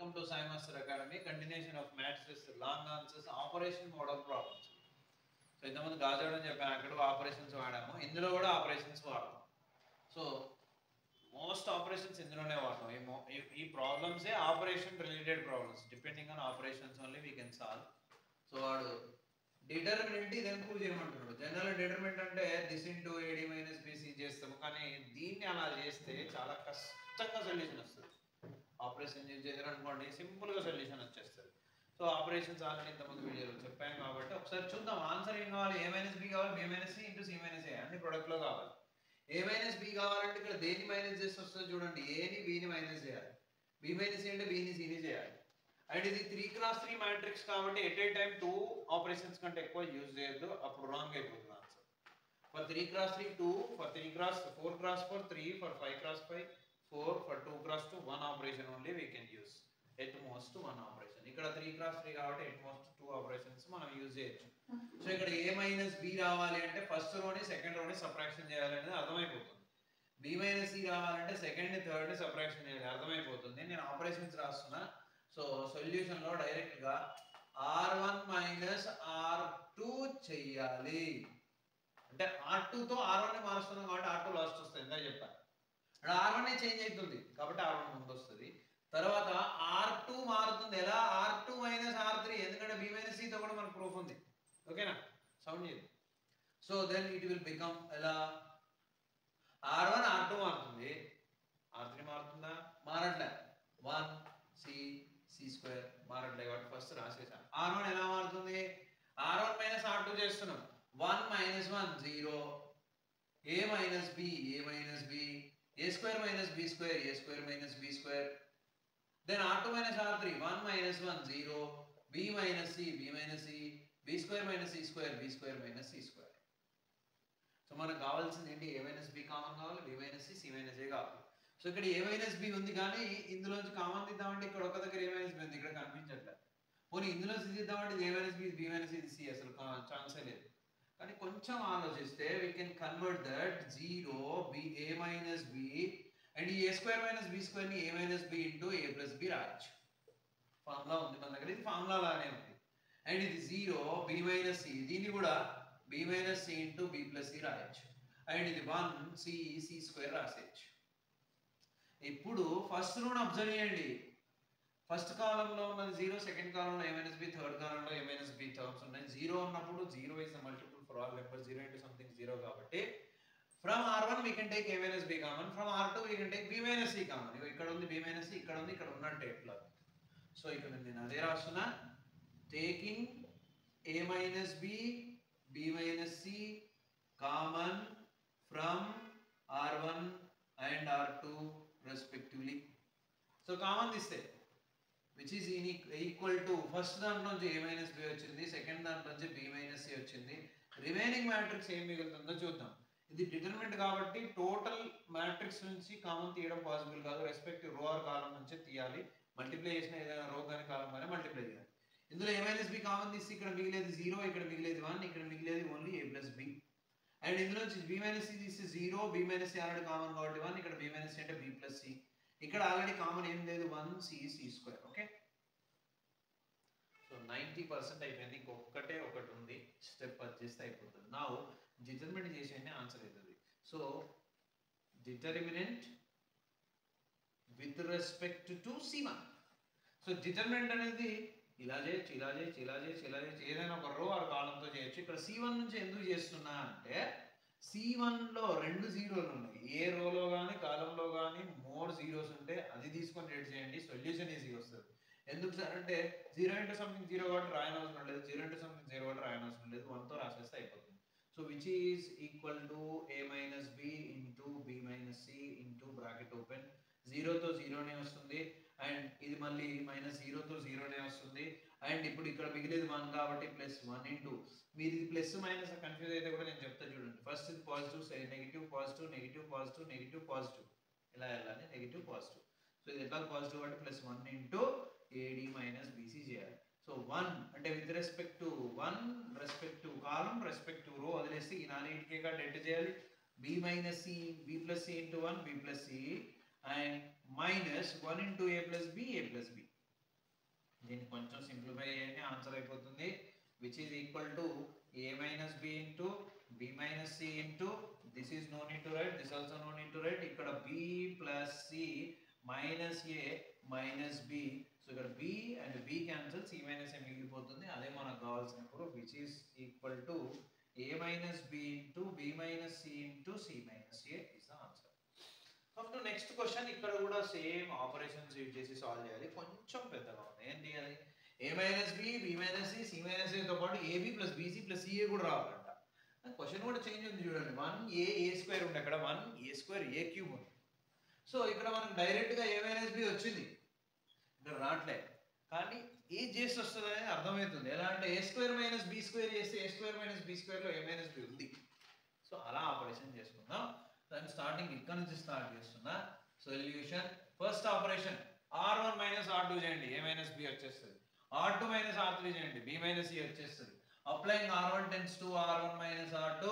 welcome to Sai Master Academy. Continuation of maths long answers operation model problems. So ఇంతకుముందు గాజాడని చెప్పాను, అక్కడ operations వాడాము, ఇందులో కూడా ఆపరేషన్స్ వాడతాం. సో మోస్ట్ ఆపరేషన్స్ ఇందులోనే వాడతాం. ఈ ప్రాబ్లమ్సే operation related problems. Depending on operations only we can solve. So వాడు డిటర్మినెంట్ ఇదని ప్రూవ్ చేయమంటున్నాడు. జనరల్ డిటర్మినెంట్ అంటే this into AD minus BC చేస్తాము, కానీ దీన్ని అలా చేస్తే చాలా కష్టంగా సొల్యూషన్ వస్తుంది. ఆపరేషన్ చేశారు అనుకోండి, సింపుల్గా సొల్యూషన్ వచ్చేస్తుంది. సో ఆపరేషన్స్ ఆల్రెడీ ఇంతకుముందు వీడియోలో చెప్పాను కాబట్టి ఒకసారి చూద్దాం. ఆన్సర్ ఏం కావాలి? ఏ మైనస్ బి కావాలి, B minus C into C minus A అన్ని ప్రొడక్ట్లో కావాలి. ఏ మైనస్ బి కావాలంటే ఇక్కడ దేన్ని మైనస్ చేసి వస్తుంది చూడండి, ఏని బిని మైనస్ చేయాలి, బి మైనస్ సి అంటే బిని సిని చేయాలి. అండ్ ఇది 3x3 మ్యాట్రిక్స్ కాబట్టి ఎట్ ఏ టైం 2 ఆపరేషన్స్ కంటే ఎక్కువ యూజ్ చేయొద్దు, అప్పుడు రాంగ్ అయిపోతుంది answer. For 3x3 2, for 4x4 3, for 5x5 4, for 2x2 1 operation only we can use. At most 1 operation. ఇక్కడ 3x3 కాబట్టి ఎట్ మోస్ట్ 2 ఆపరేషన్స్ మనం యూజ్ చేయొచ్చు. సో ఇక్కడ ఏ మైనస్ బి రావాలి అంటే ఫస్ట్ రోని సెకండ్ రోని సబ్ట్రాక్షన్ చేయాలి అనేది అర్థమైపోతుంది. బి మైనస్ సి రావాలంటే సెకండ్ ని థర్డ్ ని సబ్ట్రాక్షన్ చేయాలి, అర్థమైపోతుంది. నేను ఆపరేషన్స్ రాస్తున్నా. సో సొల్యూషన్ లో డైరెక్ట్ గా R1 మైనస్ R2 చెయ్యాలి. అంటే R2 తో R1 ని మారుస్తున్నాం కాబట్టి R2 లాస్ట్ వస్తుంది, ఎంత చెప్పాను. R1 చేంజ్ అవుతుంది కాబట్టి R1 ముందు వస్తుంది. తర్వాత R2 మారుతుంది. ఎలా? R2 మైనస్ R3, ఎందుకంటే B మైనస్ C తో కూడా మనకు ప్రూఫ్ ఉంది. ఓకేనా? సౌండ్ చేయండి. So then it will become ఎలా? R1 R2 మారుతుంది, R3 మారుతుందా? మారట్లే. 1 C స్క్వేర్ మారట్లే కాబట్టి ఫస్ట్ రాసేసాం. R1 ఎలా మారుతుంది? R1 మైనస్ R2 చేస్తున్నాం. 1 minus 1 0, A minus B, A minus B, A square minus B square, A square minus B square. Then R2 minus R3, 1 minus 1 0, B minus C, B minus C, B square minus C square, B square minus C square. So మనకు కావాల్సింది ఏంటి? A minus B common కావాలి, B minus C, C minus A కావాలి. So ఇక్కడ A minus B ఉంది, కానీ ఇందులోంచి common తీద్దామంటే ఇక్కడ ఒక దగ్గర A minus B ఉంది, ఇక్కడ కనిపించట్లేదు. పోనీ ఇందులో C తీద్దామంటే A minus B, B minus C, C అసలు ఛాన్సే లేదు. కానీ కొంచెం ఆలోచిస్తే we can convert that 0 B A minus B and ఈ A square minus B square ని A minus B into A plus B రాయొచ్చు. ఫార్ములా ఉంది మన దగ్గర, ఇది ఫార్ములా లానే ఉంది. అండ్ ఇది 0 B మైనస్ C, దీన్ని కూడా B minus C into B plus C రాయొచ్చు. అండ్ ఇది 1 C స్క్వేర్ రాసేయచ్చు. ఇప్పుడు ఫస్ట్ రూన్ అబ్జర్వ్ చేయండి. ఫస్ట్ కాలంలో ఉన్నది 0, సెకండ్ కాలంలో A మైనస్ B, థర్డ్ కాలంలో A మైనస్ B టర్మ్స్ ఉన్నాయి. 0 ఉన్నప్పుడు 0 is a multiple for all numbers, 0 into something 0 కాబట్టి from R1 we can take A minus B common, from R2 we can take B minus C common. ఇక్కడ ఉంది B minus C, ఇక్కడ ఉంది, ఇక్కడ ఉన్నట్టే ఇట్లా. సో ఇక్కడ నేను అదే రాస్తున్నా, taking A minus B, B minus C common from R1 and R2 respectively. So common తీస్తే which is equal to first దాంట్లో నుంచి A minus B వచ్చింది, సెకండ్ దాంట్లో నుంచి B minus C వచ్చింది. రిమైనింగ్ మ్యాట్రిక్స్ ఏం మిగులుతుందో చూద్దాం. ఇది డిటర్మినెంట్ కాబట్టి టోటల్ మ్యాట్రిక్స్ నుంచి కామన్ తీయడం పాసిబుల్ కాదు, రెస్పెక్టివ్ రో ఆర్ కాలం నుంచి తీయాలి. మల్టిప్లై చేసిన ఏదైనా రో కానీ కాలం కానీ మల్టిప్లై చేయాలి. ఇందులో A మైనస్ B కామన్ తీసి ఇక్కడ మిగిలేది 0, ఇక్కడ మిగిలేది 1, ఇక్కడ మిగిలేది only A plus B. And ఇందులో నుంచి B మైనస్ C తీసి 0, B minus C already common కాబట్టి 1, ఇక్కడ B మైనస్ C అంటే B ప్లస్ C, ఇక్కడ ఆల్రెడీ కామన్ ఏం లేదు 1 C స్క్వేర్. ఓకే, సో 90% అయిపోయింది, ఇంకొకటే ఒకటి ఉంది, స్టెప్ వచ్చేస్తే అయిపోతుంది. నా డిటర్మినెంట్ చేసేయండి, ఆన్సర్ అవుతుంది. So determinant with respect to C1. So determinant అనేది ఇలా చేయొచ్చు, ఇలా చేయొచ్చు, ఇలా చేయొచ్చు, ఇలా చేయొచ్చు, ఏదైనా ఒక రో ఆర్ కాలంతో చేయొచ్చు. ఇక్కడ C1 నుంచి ఎందుకు చేస్తున్నా అంటే C1 లో 2 జీరోలు ఉన్నాయి. ఏ రోలో కానీ కాలంలో కానీ మోర్ జీరోస్ ఉంటే అది తీసుకొని రేట్ చేయండి, సొల్యూషన్ ఈజీగా వస్తుంది. ఎందుకు సార్ అంటే 0 into something 0 కాబట్టి రాయనవసరం లేదు, 0 into something 0 కాబట్టి రాయనవసరం లేదు, 1తో రాసేస్తే అయిపోతుంది. So which is equal to A minus B into B minus C into bracket open. 0తో 0నే వస్తుంది, అండ్ ఇది మళ్ళీ మైనస్ 0తో 0నే వస్తుంది. అండ్ ఇప్పుడు ఇక్కడ మిగిలేదు 1 కాబట్టి ప్లస్ 1 ఇంటూ, మీరు ఇది ప్లస్ మైనస్ కన్ఫ్యూజ్ అయితే కూడా నేను చెప్తా చూడండి. ఫస్ట్ ఇది positive, negative positive, negative positive, negative positive, ఇలా వెళ్ళాలి, నెగిటివ్ పాజిటివ్. సో ఇది ఎట్లా పాజిటివ్ అంటే plus 1 into AD minus BC చేయాలి. సో 1 అంటే with respect to 1, respect to column, respect to రో వదిలేసి ఈ 4గా డెట్ చేయాలి. B minus C, B plus C into 1, B plus C, and minus 1 into A plus B, A plus B. దీన్ని కొంచెం simplify చేయండి answer అయిపోతుంది. Which is equal to a minus b into b minus c into this is no need to write, this also no need to write. ఇక్కడ b plus c minus a minus b, so ఇక్కడ b and b cancel, c minus a మిగిలిపోతుంది. అదే మనకు కావాల్సినప్పుడు which is equal to a minus b into b minus c into c minus a is the answer. Come to next question. ఇక్కడ కూడా same operations use చేసి solve చేయాలి. కొంచెం పెద్దగా ఉంది. ఏంటి అది? a minus b, b minus c, c minus a తో పాటు ab plus bc plus ca కూడా రావాలంట. క్వశ్చన్ కూడా చేంజ్ ఉంది చూడండి. 1a a స్క్వేర్ ఉంది, అక్కడ 1a స్క్వేర్ a క్యూబ్ ఉంది. సో ఇక్కడ మనకు డైరెక్ట్ గా a minus b వచ్చింది, ఇక్కడ రావట్లే. కానీ ఏ చేసి వస్తుంది అనేది అర్థమవుతుంది. ఎలా అంటే a square minus b square చేస్తే a square minus b square లో a minus b ఉంది. సో అలా ఆపరేషన్ చేసుకుందాం. దాని స్టార్టింగ్ ఇక్కడ నుంచి స్టార్ట్ చేస్తున్నా. Solution first operation r1 minus r2 చేయండి, a మైనస్ b వచ్చేస్తుంది. r2 మైనస్ r3 చేయండి, b మైనస్ c వచ్చేస్తుంది. Applying r1 tends to r1 minus r2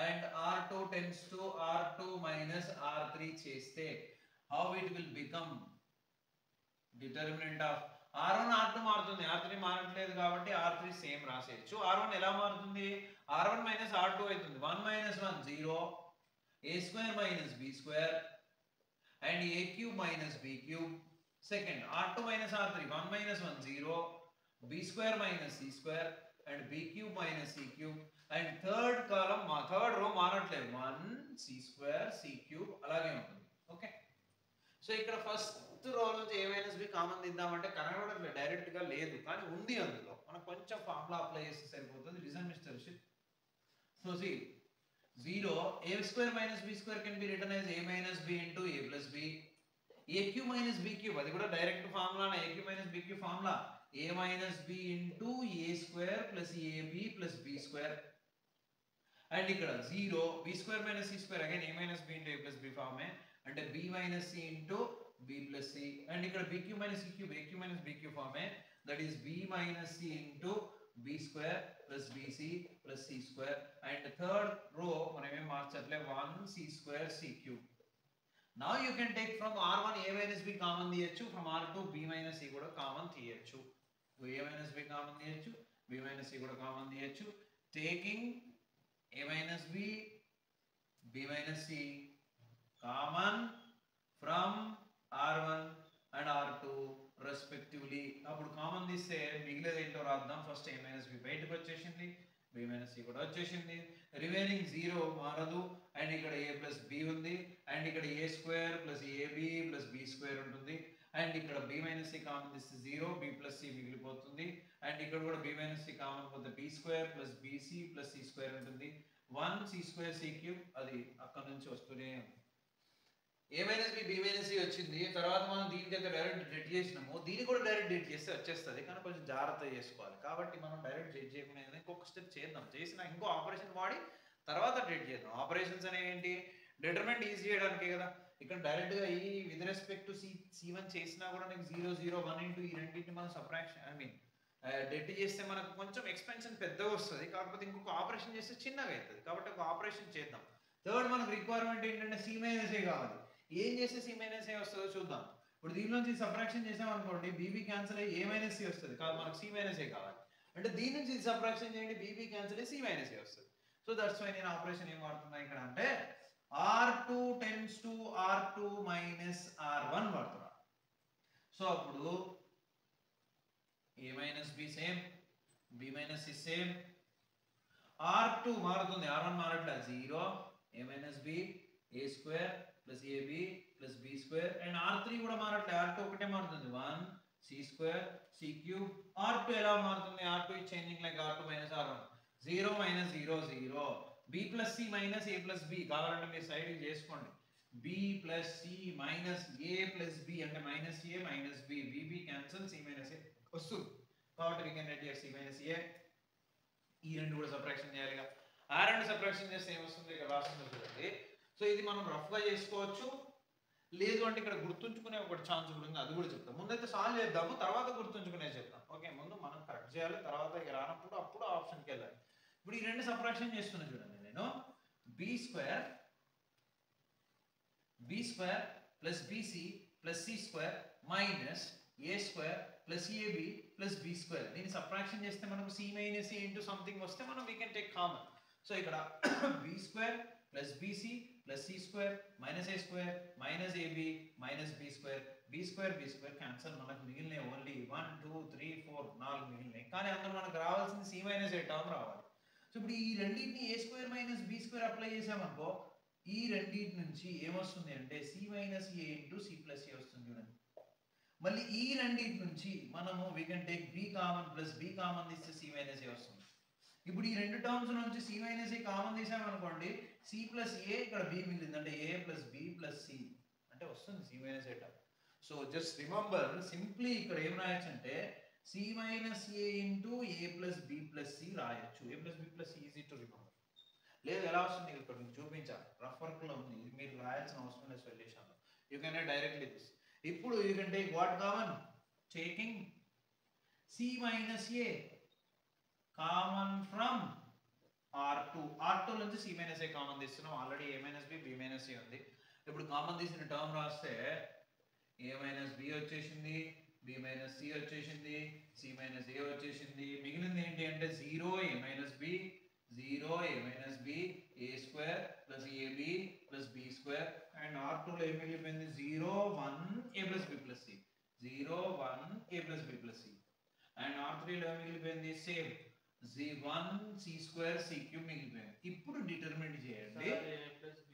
and r2 tends to r2 minus r3 చేస్తే how it will become determinant of r1 r2 మారుతుంది, r3 మారట్లేదు కాబట్టి r3 same రాసేయచ్చు. r1 ఎలా మారుతుంది? r1 minus r2 అవుతుంది. 1 minus 1 0, a square minus b square and a cube minus b cube. Second r2 minus r3 1 minus 1 0, b square minus c square and b cube minus c cube. And third column third row మారట్లేదు, 1 c square c cube అలాగే ఉంటుంది. Okay, so ఇక్కడ first row నుంచి a minus b common తీద్దామంటే కనబడట్లేదు, direct గా లేదు, కానీ ఉంది అందులో. మనం కొంచెం ఫార్ములా అప్లై చేస్తే సరిపోతుంది. రిజన్ మిస్టర్ షిప్. So see 0 a square minus b square can be written as a minus b into a plus b. a cube minus b cube, అది కూడా డైరెక్ట్ ఫార్ములానే. a cube minus b cube formula a minus b into a square plus ab plus b square. And ఇక్కడ 0 b square minus c square again a minus b into a plus b ఫార్మే, అంటే b minus c into b plus c. And ఇక్కడ b cube minus c cube a cube minus b cube ఫార్మే, that is b minus c into b square plus bc plus c square. And third row మనం ఏం మార్చట్లే, 1 c square c cube. Now you can take from r1 a minus b common తీయొచ్చు, from r2 b minus c కూడా common తీయొచ్చు. a minus b common తీయొచ్చు, b minus c కూడా common తీయొచ్చు. Taking a minus b, b minus c common from r1 and r2 respectively. అప్పుడు common తీస్తే మిగిలేది ఏంటో రాద్దాం. ఫస్ట్ a minus b బయటకు వచ్చేసింది, b minus c కూడా వచ్చేసింది. రిమైనింగ్ 0 మారదు. అండ్ ఇక్కడ a ప్లస్ b ఉంది, అండ్ ఇక్కడ a square plus ab plus b square ఉంటుంది. అండ్ ఇక్కడ b మైనస్ c కామన్ తీస్తే 0, b ప్లస్ c మిగిలిపోతుంది. అండ్ ఇక్కడ కూడా b మైనస్ c కామన్ పోతే b square plus bc plus c square ఉంటుంది. 1 c స్క్వేర్ c క్యూబ్, అది అక్కడ నుంచి వస్తూనే ఉంది. a minus b b minus c వచ్చింది. తర్వాత మనం దీనికైతే డైరెక్ట్ డెట్ చేసినాము, దీన్ని కూడా డైరెక్ట్ డెట్ చేస్తే వచ్చేస్తుంది, కానీ కొంచెం జాగ్రత్త చేసుకోవాలి. కాబట్టి మనం డైరెక్ట్ డెట్ చేయకుండా ఇంకొక స్టెప్ చేద్దాం. చేసిన ఇంకో ఆపరేషన్ వాడి తర్వాత డెట్ చేద్దాం. ఆపరేషన్స్ అనేవి ఏంటి? డిటర్మినెంట్ ఈజీ చేయడానికే కదా. ఇక్కడ డైరెక్ట్ గా ఈ విత్ రెస్పెక్ట్ టు c1 చేసినా కూడా నీకు 0 0 1 ఇంటూ ఈ రెండింటిని మనం సబ్ట్రాక్షన్ డెట్ చేస్తే మనకు కొంచెం ఎక్స్పెన్షన్ పెద్దగా వస్తుంది, కాకపోతే ఇంకొక ఆపరేషన్ చేస్తే చిన్నగా అవుతుంది. కాబట్టి ఒక ఆపరేషన్ చేద్దాం. థర్డ్ మనకు రిక్వైర్మెంట్ ఏంటంటే c మైనస్ a కావాలి. ఏం చేస్తే c మైనస్ a వస్తుందో చూద్దాం. ఇప్పుడు దీనిలోంచి సబ్ట్రాక్షన్ చేసాం అనుకోండి, bb క్యాన్సిల్ అయ్యి a మైనస్ c వస్తుంది, కాదు మనకు c మైనస్ a కావాలి. అంటే దీని నుంచి సబ్ట్రాక్షన్ చేయండి, bb క్యాన్సిల్ అయ్యి c మైనస్ a వస్తుంది. సో దట్స్ వై నేను ఆపరేషన్ ఏం వాడుతున్నా ఇక్కడ అంటే r2 tends to r2 minus r1 వాడుతున్నా. సో అప్పుడు a minus b same, b minus c same, r2 మారుతుంది, r1 మారట్లే 0, a minus b a square plus ab plus b square. And r3 కూడా మారట్లే, r2 ఒకటే మారుతుంది, 1 c square c cube. r2 ఎలా మారుతుంది? r2 is changing like r2 minus r1, 0 minus 0 0, b plus c minus a plus b. కావాలంటే మీరు side చేసుకోండి, b plus c minus a plus b అంటే minus a minus b, bb cancel, c minus a వస్తుంది. కాబట్టి we can write here c minus a. ఈ రెండు కూడా subtraction చేయాలిగా. ఆ రెండు సబ్ట్రాక్షన్ చేస్తే ఏమొస్తుంది ఇక్కడ రాస్తుంది చూడండి. సో ఇది మనం రఫ్ గా చేసుకోవచ్చు, లేదు అంటే ఇక్కడ గుర్తుంచుకునే ఒకటి ఛాన్స్ కూడా ఉంది, అది కూడా చెప్తాం. ముందైతే సాల్వ్ చేద్దాము, తర్వాత గుర్తుంచుకునే చెప్తాం. ఓకే, ముందు మనం కరెక్ట్ చేయాలి, తర్వాత ఇక రానప్పుడు అప్పుడు ఆప్షన్కి వెళ్ళాలి. ఇప్పుడు ఈ రెండు సబ్ట్రాక్షన్ చేస్తున్నా చూడండి. నేను b square plus bc plus c square minus a square plus a b plus b square. దీన్ని సబ్ట్రాక్షన్ చేస్తే మనకు c minus a into something వస్తే మనం we can take common. So ఇక్కడ b square plus b c plus c square minus a square minus a b minus b square b square cancel. మనకు మిగిలిన only 1 2 3 4 4 మిగిలినాయి. కానీ అందులో మనకు రావాల్సింది సి మైనస్ ఏ టర్మ్ రావాలి. సో ఇప్పుడు ఈ రెండింటిని a square minus b square apply చేసామనుకో ఈ రెండింటి నుంచి ఏమొస్తుంది అంటే c minus a into c plus a వస్తుంది చూడండి. మళ్ళీ ఈ రెండింటి నుంచి మనము we can take b common plus b common తీస్తే సి మైనస్ ఏ వస్తుంది. ఇప్పుడు ఈ రెండు టర్మ్స్ నుంచి సి మైనస్ ఏ కామన్ తీసామనుకోండి సి ప్లస్ ఏ ఇక్కడ బి మిగిలింది అంటే ఏ ప్లస్ బి ప్లస్ సి అంటే వస్తుంది c minus a term. So just remember simply ఇక్కడ ఏం రాయొచ్చు అంటే c minus a into a plus b plus c రాయొచ్చు. A plus b plus c easy to remember. లేదు ఎలా వస్తుంది ఇక్కడ మీకు చూపించాలి, రఫ్ వర్క్ లో ఉంది, ఇది మీరు రాయాల్సిన అవసరం లేదు సొల్యూషన్ లో. You can directly this. ఇప్పుడు you can take what common, taking c minus a common from R2. R2 నుంచి సి మైనస్ ఏ కామన్ తీస్తున్నాం. Already a minus b b minus a ఉంది. ఇప్పుడు కామన్ తీసిన టర్మ్ రాస్తే a minus b వచ్చేసింది, b minus c వచ్చేసింది, c minus a వచ్చేసింది. మిగిలింది ఏంటి అంటే 0 a minus b 0 a minus b a square plus ab plus b square and R2 లో ఏం మిగిలిపోయింది 0 1 a plus b plus c 0 1 a plus b plus c and R3 లో ఏం మిగిలిపోయింది same 1 c square c cube మిగిలిపోయింది. ఇప్పుడు determinate చేయండి a plus b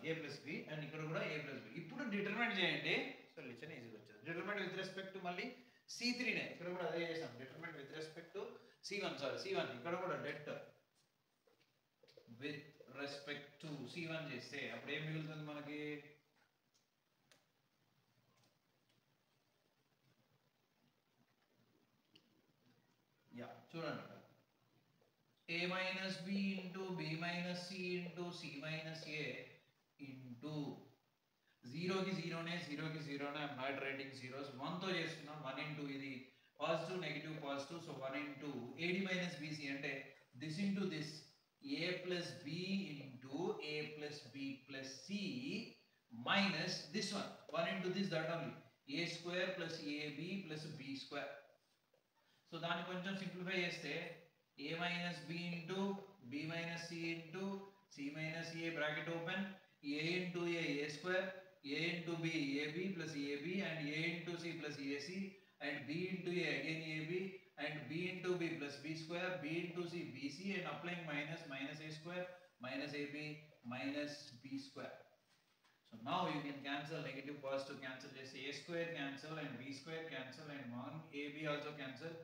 a plus b and ఇక్కడ కూడా a plus b. ఇప్పుడు డిటర్మినేట్ చేయండి సొల్యూషన్ ఈజీగా వచ్చేది. డిటర్మినేట్ విత్ రెస్పెక్ట్ టు మళ్ళీ C3 నే ఇక్కడ కూడా అదే చేసాం. Determinant with respect to C1 ఇక్కడ కూడా debt with respect to C1 చేస్తే అప్పుడు ఏం మిగులుతుంది మనకి చూడండి a minus b into b minus c into c minus a into 0 కి 0 నే 0 కి 0 నే. I am not writing zeros. 1 తో చేస్తున్నాం. 1 into ఇది positive negative positive. So 1 into ad minus bc అంటే this into this a plus b into a plus b plus c minus this one 1 into this that only a square plus ab plus b square. So దాన్ని కొంచెం simplify చేస్తే a minus b into b minus c into c minus a bracket open a into a square a into b ab plus ab and a into c plus ac and b into a again ab and b into b plus b square b into c bc and applying minus minus a square minus ab minus b square. So now you can cancel negative positive cancel just a square cancel and b square cancel and 1 ab also cancel.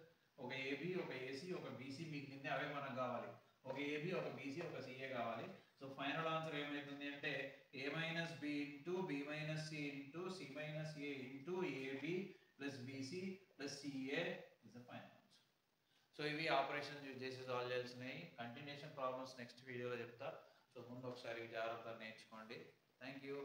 ఒక ab ఒక ac ఒక bc మిగిలింది అవే మనకు కావాలి. ఒక ab ఒక bc ఒక ca కావాలి. సో ఫైనల్ ఆన్సర్ ఏమైతుంది అంటే a minus b into b minus c into c minus a into ab plus bc plus ca is the final answer. So ఇవి ఆపరేషన్స్ యూజ్ చేసి సాల్వ్ చేయాల్సినవి. Continuation problems next వీడియోలో చెప్తా. So ముందు ఒకసారి జాగ్రత్తగా నేర్చుకోండి. Thank you.